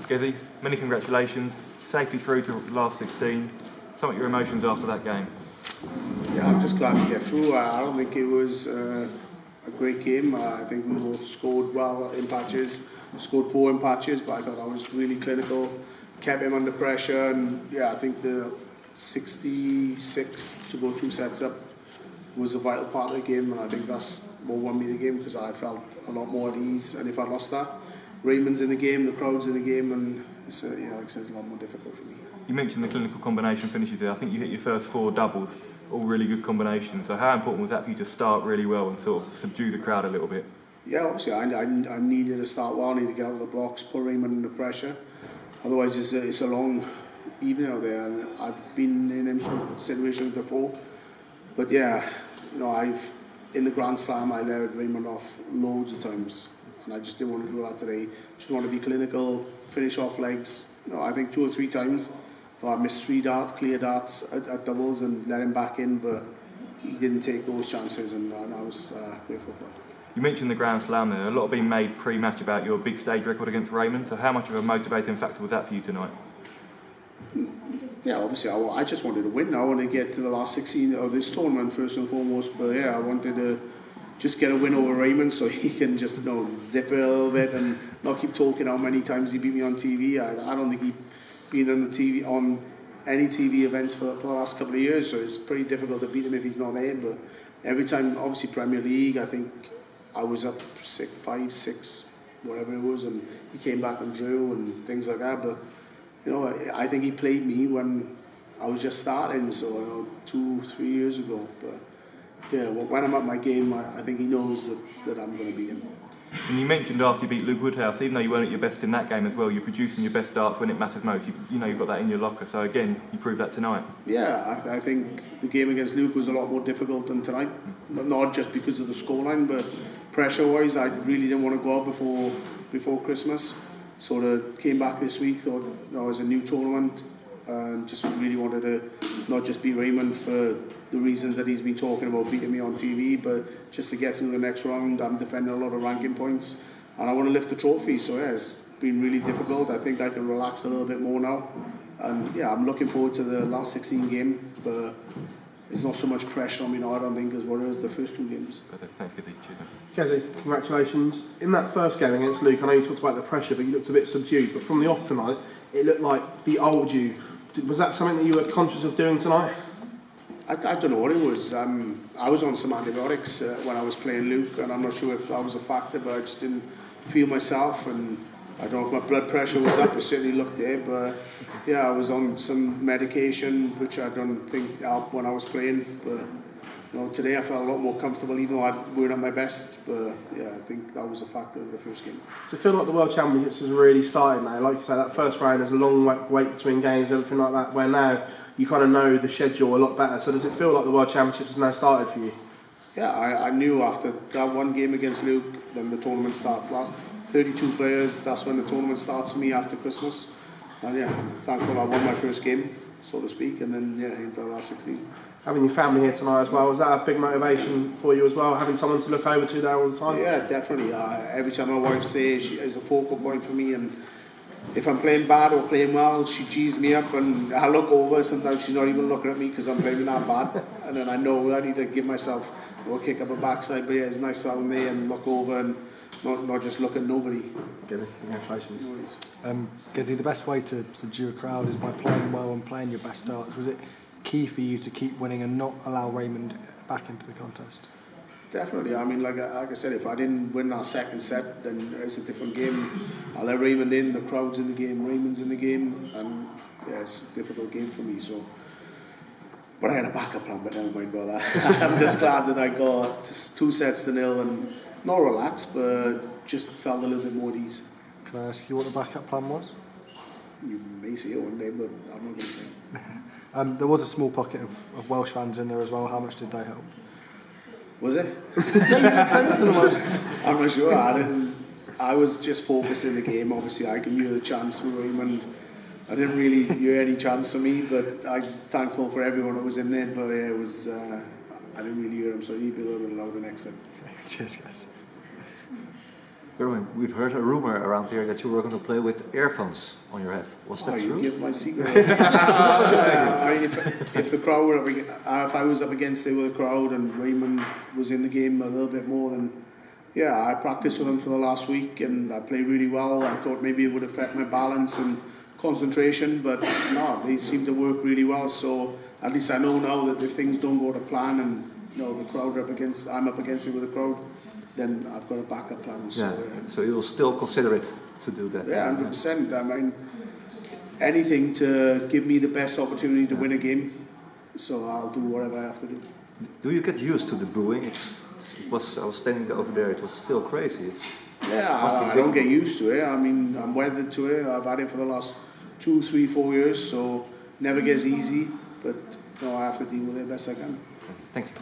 Gezzy, many congratulations. Safely through to last 16. Some of your emotions after that game. Yeah, I'm just glad to get through. I don't think it was a great game. I think we both scored well in patches, scored poor in patches, but I thought I was really clinical, kept him under pressure, and yeah, I think the 66 to go 2 sets up was a vital part of the game, and I think that's what won me the game because I felt a lot more at ease. And if I lost that, Raymond's in the game, the crowd's in the game, and it's, yeah, like I said, it's a lot more difficult for me. You mentioned the clinical combination finishes there. I think you hit your first 4 doubles, all really good combinations. So how important was that for you to start really well and sort of subdue the crowd a little bit? Yeah, obviously I needed to start well, I needed to get out of the blocks, put Raymond under pressure. Otherwise it's a long evening out there, and I've been in them sort of situations before. But yeah, you know, in the Grand Slam I let Raymond off loads of times, and I just didn't want to do that today. Just want to be clinical, finish off legs. You know, I think 2 or 3 times I missed 3 clear darts at doubles and let him back in, but he didn't take those chances, and I was grateful for it. You mentioned the Grand Slam there. A lot being made pre-match about your big stage record against Raymond. So how much of a motivating factor was that for you tonight? Yeah, obviously I just wanted to win. I wanted to get to the last 16 of this tournament first and foremost. But yeah, I wanted to just get a win over Raymond so he can just, you know, zip it a little bit and not keep talking how many times he beat me on TV. I don't think he's been on the TV on any TV events for the last couple of years, so it's pretty difficult to beat him if he's not there. But every time, obviously Premier League, I think I was up 5, 6, whatever it was, and he came back and drew and things like that. But you know, I think he played me when I was just starting, so you know, 2, 3 years ago. But yeah, when I'm at my game, I think he knows that I'm going to beat him. And you mentioned after you beat Luke Woodhouse, even though you weren't at your best in that game as well, you're producing your best darts when it matters most. You know you've got that in your locker, so again, you proved that tonight. Yeah, I think the game against Luke was a lot more difficult than tonight. Not just because of the scoreline, but pressure-wise, I really didn't want to go out before Christmas. Sort of came back this week, thought, you know, it was a new tournament, and just really wanted to not just beat Raymond for the reasons that he's been talking about beating me on TV, but just to get through the next round. I'm defending a lot of ranking points, and I want to lift the trophy. So yeah, it's been really difficult. I think I can relax a little bit more now, and yeah, I'm looking forward to the last 16 game, but it's not so much pressure on me now, I don't think, as what it was the first 2 games. Thanks, Gezzy. Gezzy, congratulations. In that first game against Luke, I know you talked about the pressure, but you looked a bit subdued. But from the off tonight, it looked like the old you. Was that something that you were conscious of doing tonight? I don't know what it was. I was on some antibiotics when I was playing Luke, and I'm not sure if that was a factor, but I just didn't feel myself, and I don't know if my blood pressure was up. It certainly looked there, but yeah, I was on some medication which I don't think helped when I was playing. But you know, today I felt a lot more comfortable, even though I weren't at my best. But yeah, I think that was a factor of the first game. So I feel like the World Championships has really started now. Like you say, that first round, there's a long wait between games, everything like that, where now you kind of know the schedule a lot better. So does it feel like the World Championships has now started for you? Yeah, I knew after that one game against Luke, then the tournament starts. Last 32 players, that's when the tournament starts for me after Christmas. And yeah, I'm thankful I won my first game, so to speak, and then yeah, into the last 16. Having your family here tonight as well, was that a big motivation for you as well, having someone to look over to there all the time? Yeah, definitely. Every time my wife says she is a focal point for me, and if I'm playing bad or playing well, she G's me up, and I look over, sometimes she's not even looking at me because I'm playing that bad, and then I know I need to give myself a kick up a backside. But yeah, it's nice to have me and look over and not just look at nobody. Gezzy, congratulations. Gezzy, the best way to subdue a crowd is by playing well and playing your best darts. Was it key for you to keep winning and not allow Raymond back into the contest? Definitely. I mean, like I said, if I didn't win that second set, then it's a different game. I'll let Raymond in, the crowd's in the game, Raymond's in the game, and yeah, it's a difficult game for me. So, but I had a backup plan, but never mind about that. I'm just glad that I got 2-0 and not relaxed, but just felt a little bit more at ease. Can I ask you what the backup plan was? You may see it one day, but I'm not going to say. There was a small pocket of Welsh fans in there as well. How much did they help? Was it? Yeah, I'm not sure. I was just focusing the game. Obviously, I can hear the chants for Raymond. I didn't really hear any chants for me, but I'm thankful for everyone that was in there. But yeah, it was. I didn't really hear them, so you need to be a little bit louder next time. Cheers, guys. Gerwyn, we've heard a rumor around here that you were going to play with earphones on your head. Was that true? You give my secret. I mean, if the crowd were if I was up against it with a crowd and Raymond was in the game a little bit more, then yeah, I practiced with him for the last week and I played really well. I thought maybe it would affect my balance and concentration, but no, they seem to work really well. So at least I know now that if things don't go to plan and the crowd I'm up against it with the crowd, then I've got a backup plan. So, so you'll still consider it to do that? Yeah, 100%. I mean, anything to give me the best opportunity to win a game. So I'll do whatever I have to do. Do you get used to the booing? I was standing over there. It was still crazy. I don't get used to it. I mean, I'm weathered to it. I've had it for the last 2, 3, 4 years, so never gets easy. But I have to deal with it best I can. Thank you.